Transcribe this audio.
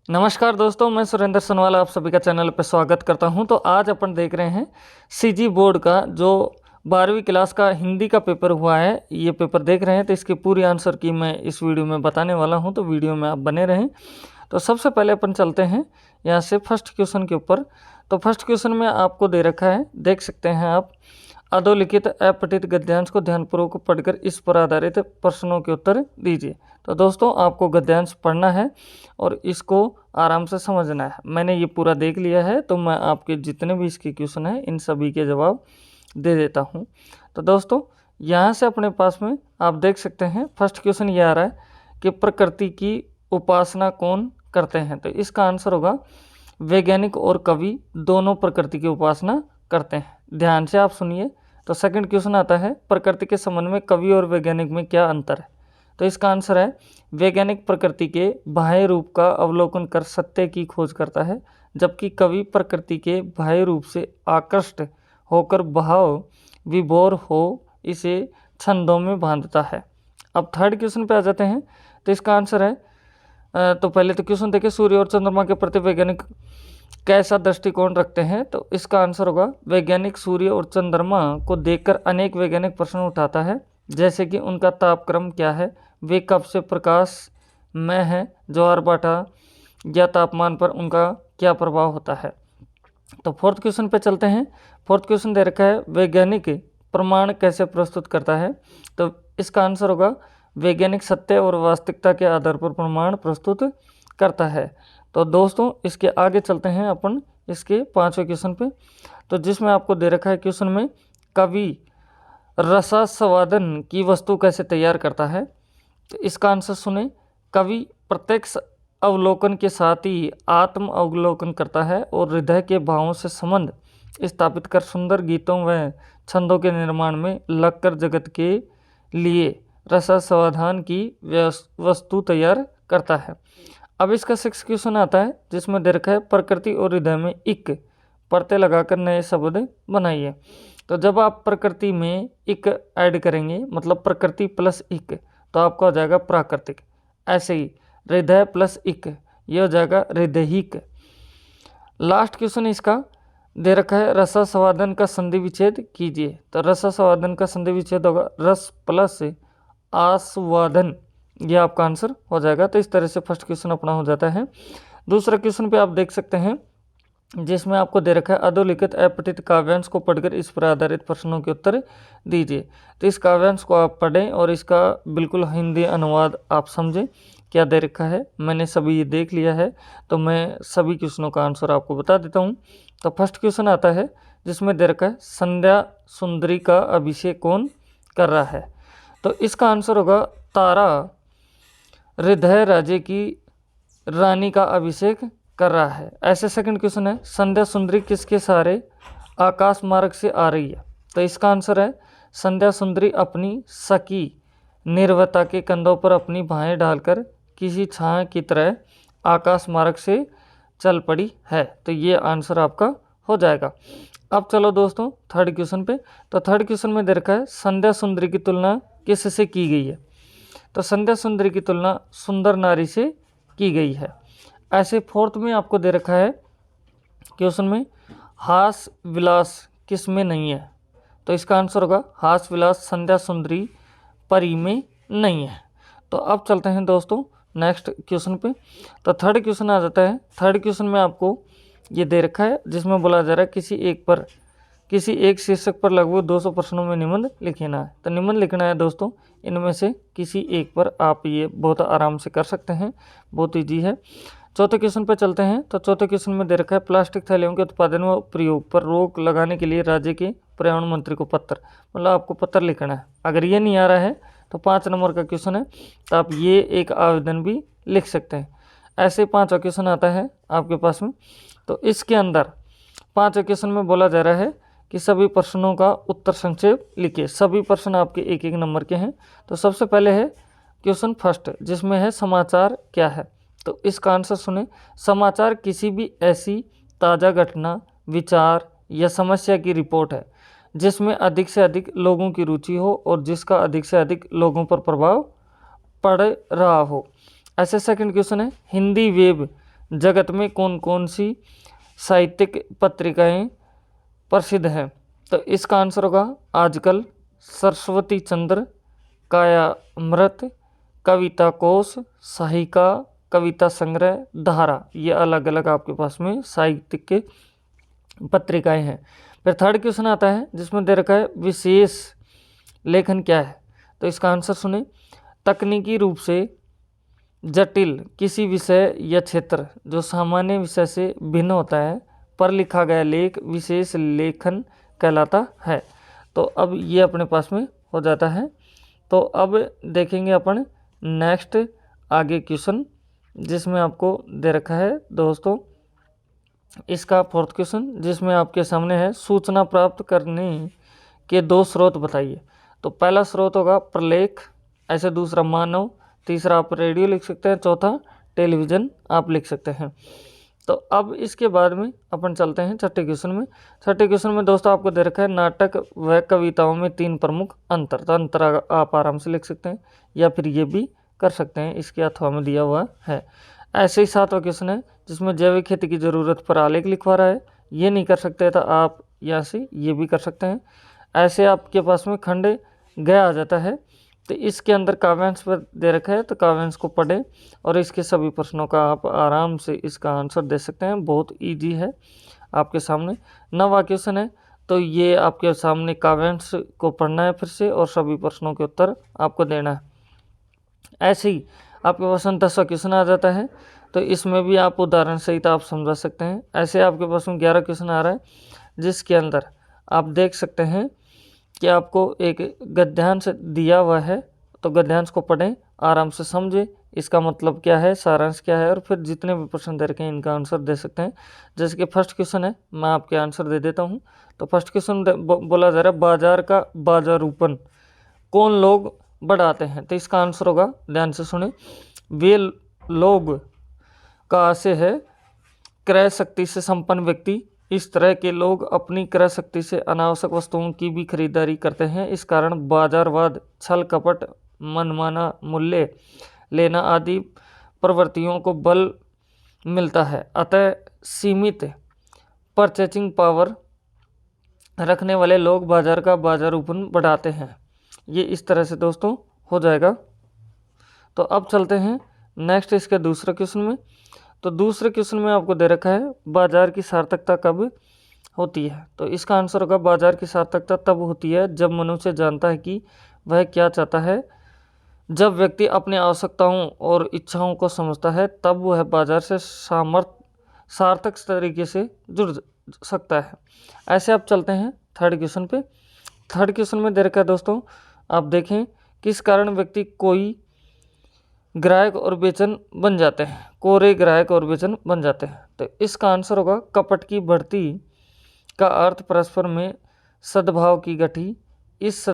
नमस्कार दोस्तों, मैं सुरेंद्र सनवाला आप सभी का चैनल पर स्वागत करता हूं। तो आज अपन देख रहे हैं सीजी बोर्ड का जो 12वीं क्लास का हिंदी का पेपर हुआ है। ये पेपर देख रहे हैं तो इसकी पूरी आंसर की मैं इस वीडियो में बताने वाला हूं, तो वीडियो में आप बने रहें। तो सबसे पहले अपन चलते हैं यहाँ से फर्स्ट क्वेश्चन के ऊपर। तो फर्स्ट क्वेश्चन में आपको दे रखा है, देख सकते हैं आप, अधोलिखित अपठित गद्यांश को ध्यानपूर्वक पढ़कर इस पर आधारित प्रश्नों के उत्तर दीजिए। तो दोस्तों आपको गद्यांश पढ़ना है और इसको आराम से समझना है। मैंने ये पूरा देख लिया है, तो मैं आपके जितने भी इसके क्वेश्चन हैं इन सभी के जवाब दे देता हूँ। तो दोस्तों यहाँ से अपने पास में आप देख सकते हैं फर्स्ट क्वेश्चन ये आ रहा है कि प्रकृति की उपासना कौन करते हैं। तो इसका आंसर होगा वैज्ञानिक और कवि दोनों प्रकृति की उपासना करते हैं। ध्यान से आप सुनिए। तो सेकंड क्वेश्चन आता है, प्रकृति के संबंध में कवि और वैज्ञानिक में क्या अंतर है। तो इसका आंसर है वैज्ञानिक प्रकृति के बाह्य रूप का अवलोकन कर सत्य की खोज करता है, जबकि कवि प्रकृति के बाह्य रूप से आकृष्ट होकर भाव विभोर हो इसे छंदों में बांधता है। अब थर्ड क्वेश्चन पे आ जाते हैं। तो इसका आंसर है तो पहले तो क्वेश्चन देखिए, सूर्य और चंद्रमा के प्रति वैज्ञानिक कैसा दृष्टिकोण रखते हैं। तो इसका आंसर होगा वैज्ञानिक सूर्य और चंद्रमा को देखकर अनेक वैज्ञानिक प्रश्न उठाता है, जैसे कि उनका तापक्रम क्या है, वे कब से प्रकाश में है, ज्वारभाटा या तापमान पर उनका क्या प्रभाव होता है। तो फोर्थ क्वेश्चन पे चलते हैं। फोर्थ क्वेश्चन दे रखा है वैज्ञानिक प्रमाण कैसे प्रस्तुत करता है। तो इसका आंसर होगा वैज्ञानिक सत्य और वास्तविकता के आधार पर प्रमाण प्रस्तुत करता है। तो दोस्तों इसके आगे चलते हैं अपन इसके पांचवें क्वेश्चन पे। तो जिसमें आपको दे रखा है क्वेश्चन में कवि रसास्वादन की वस्तु कैसे तैयार करता है। तो इसका आंसर सुने, कवि प्रत्यक्ष अवलोकन के साथ ही आत्म अवलोकन करता है और हृदय के भावों से संबंध स्थापित कर सुंदर गीतों व छंदों के निर्माण में लगकर जगत के लिए रसास्वादन की वस्तु तैयार करता है। अब इसका सिक्स क्वेश्चन आता है, जिसमें दे रखा है प्रकृति और हृदय में इक परतें लगाकर नए शब्द बनाइए। तो जब आप प्रकृति में इक ऐड करेंगे, मतलब प्रकृति प्लस इक, तो आपका हो जाएगा प्राकृतिक। ऐसे ही हृदय प्लस इक, ये हो जाएगा हृदयिक। लास्ट क्वेश्चन इसका दे रखा है रसास्वादन का संधि विच्छेद कीजिए। तो रसास्वादन का संधि विच्छेद होगा रस प्लस आस्वादन, यह आपका आंसर हो जाएगा। तो इस तरह से फर्स्ट क्वेश्चन अपना हो जाता है। दूसरा क्वेश्चन पे आप देख सकते हैं, जिसमें आपको दे रखा है अधोलिखित अपठित काव्यांश को पढ़कर इस पर आधारित प्रश्नों के उत्तर दीजिए। तो इस काव्यांश को आप पढ़ें और इसका बिल्कुल हिंदी अनुवाद आप समझें क्या दे रखा है। मैंने सभी ये देख लिया है, तो मैं सभी क्वेश्चनों का आंसर आपको बता देता हूँ। तो फर्स्ट क्वेश्चन आता है, जिसमें दे रखा है संध्या सुंदरी का अभिषेक कौन कर रहा है। तो इसका आंसर होगा तारा हृदय राजे की रानी का अभिषेक कर रहा है। ऐसे सेकंड क्वेश्चन है, संध्या सुंदरी किसके सहारे आकाश मार्ग से आ रही है। तो इसका आंसर है संध्या सुंदरी अपनी सखी निर्वता के कंधों पर अपनी बाहें डालकर किसी छाया की तरह आकाश मार्ग से चल पड़ी है। तो ये आंसर आपका हो जाएगा। अब चलो दोस्तों थर्ड क्वेश्चन पे। तो थर्ड क्वेश्चन में दे रखा है संध्या सुंदरी की तुलना किससे की गई है। तो संध्या सुंदरी की तुलना सुंदर नारी से की गई है। ऐसे फोर्थ में आपको दे रखा है क्वेश्चन में हास विलास किस में नहीं है। तो इसका आंसर होगा हास विलास संध्या सुंदरी परी में नहीं है। तो अब चलते हैं दोस्तों नेक्स्ट क्वेश्चन पे। तो थर्ड क्वेश्चन आ जाता है। थर्ड क्वेश्चन में आपको ये दे रखा है, जिसमें बोला जा रहा है किसी एक शीर्षक पर लगभग 200 प्रश्नों में निबंध लिखना है। तो निबंध लिखना है दोस्तों, इनमें से किसी एक पर आप ये बहुत आराम से कर सकते हैं, बहुत ईजी है। चौथे क्वेश्चन पर चलते हैं। तो चौथे क्वेश्चन में दे रखा है प्लास्टिक थैलियों के उत्पादन व प्रयोग पर रोक लगाने के लिए राज्य के पर्यावरण मंत्री को पत्र, मतलब आपको पत्र लिखना है। अगर ये नहीं आ रहा है तो 5 नंबर का क्वेश्चन है, तो आप ये एक आवेदन भी लिख सकते हैं। ऐसे 5वां क्वेश्चन आता है आपके पास में। तो इसके अंदर 5वें क्वेश्चन में बोला जा रहा है कि सभी प्रश्नों का उत्तर संक्षेप लिखिए। सभी प्रश्न आपके 1-1 नंबर के हैं। तो सबसे पहले है क्वेश्चन फर्स्ट, जिसमें है समाचार क्या है। तो इसका आंसर सुने, समाचार किसी भी ऐसी ताज़ा घटना, विचार या समस्या की रिपोर्ट है जिसमें अधिक से अधिक लोगों की रुचि हो और जिसका अधिक से अधिक लोगों पर प्रभाव पड़ रहा हो। ऐसे सेकंड क्वेश्चन है हिंदी वेब जगत में कौन कौन सी साहित्यिक पत्रिकाएं प्रसिद्ध हैं? तो इसका आंसर होगा आजकल, सरस्वती चंद्र, कायामृत, कविता कोश, साहिका, कविता संग्रह, धारा। ये अलग अलग आपके पास में साहित्यिक के पत्रिकाएं हैं। फिर थर्ड क्वेश्चन आता है जिसमें दे रखा है विशेष लेखन क्या है? तो इसका आंसर सुने, तकनीकी रूप से जटिल किसी विषय या क्षेत्र जो सामान्य विषय से भिन्न होता है पर लिखा गया लेख विशेष लेखन कहलाता है। तो अब ये अपने पास में हो जाता है। तो अब देखेंगे अपन नेक्स्ट आगे क्वेश्चन जिसमें आपको दे रखा है दोस्तों इसका फोर्थ क्वेश्चन, जिसमें आपके सामने है सूचना प्राप्त करने के दो स्रोत बताइए। तो पहला स्रोत होगा प्रलेख, ऐसे दूसरा मानव, तीसरा आप रेडियो लिख सकते हैं, चौथा टेलीविज़न आप लिख सकते हैं। तो अब इसके बाद में अपन चलते हैं छठे क्वेश्चन में। छठे क्वेश्चन में दोस्तों आपको दे रखा है नाटक व कविताओं में तीन प्रमुख अंतर। तो अंतर आप आराम से लिख सकते हैं या फिर ये भी कर सकते हैं, इसके अथवा में दिया हुआ है। ऐसे ही सातवां क्वेश्चन है जिसमें जैविक खेती की ज़रूरत पर आलेख लिखवा रहा है, ये नहीं कर सकते तो आप यहाँ से ये भी कर सकते हैं। ऐसे आपके पास में खंड गया आ जाता है। तो इसके अंदर काव्यांश पर दे रखा है, तो काव्यांश को पढ़ें और इसके सभी प्रश्नों का आप आराम से इसका आंसर दे सकते हैं। बहुत इजी है आपके सामने। 9वां क्वेश्चन है, तो ये आपके सामने काव्यांश को पढ़ना है फिर से और सभी प्रश्नों के उत्तर आपको देना है। ऐसे ही आपके पास 10वां क्वेश्चन आ जाता है, तो इसमें भी आप उदाहरण सहित आप समझा सकते हैं। ऐसे आपके पास में 11 क्वेश्चन आ रहा है जिसके अंदर आप देख सकते हैं कि आपको एक गद्यांश दिया हुआ है, तो गद्यांश को पढ़ें, आराम से समझें इसका मतलब क्या है, सारांश क्या है, और फिर जितने भी प्रश्न दे रखे हैं इनका आंसर दे सकते हैं। जैसे कि फर्स्ट क्वेश्चन है, मैं आपके आंसर दे देता हूं। तो फर्स्ट क्वेश्चन बोला जा रहा है बाजार का बाजारूपन कौन लोग बढ़ाते हैं? तो इसका आंसर होगा, ध्यान से सुने, वे लोग का आशय है क्रय शक्ति से संपन्न व्यक्ति। इस तरह के लोग अपनी क्रय शक्ति से अनावश्यक वस्तुओं की भी खरीदारी करते हैं। इस कारण बाजारवाद, छल कपट, मनमाना मूल्य लेना आदि प्रवृत्तियों को बल मिलता है। अतः सीमित परचेजिंग पावर रखने वाले लोग बाजार का बाजारूपन बढ़ाते हैं। ये इस तरह से दोस्तों हो जाएगा। तो अब चलते हैं नेक्स्ट इसके दूसरे क्वेश्चन में। तो दूसरे क्वेश्चन में आपको दे रखा है बाजार की सार्थकता कब होती है? तो इसका आंसर होगा बाजार की सार्थकता तब होती है जब मनुष्य जानता है कि वह क्या चाहता है। जब व्यक्ति अपनी आवश्यकताओं और इच्छाओं को समझता है तब वह बाजार से सार्थक तरीके से जुड़ सकता है। ऐसे आप चलते हैं थर्ड क्वेश्चन पे। थर्ड क्वेश्चन में दे रखा है दोस्तों, आप देखें किस कारण व्यक्ति कोई ग्राहक और बेचन बन जाते हैं, कोरे ग्राहक और बेचन बन जाते हैं। तो इसका आंसर होगा कपट की बढ़ती का अर्थ परस्पर में सद्भाव की गठी। इस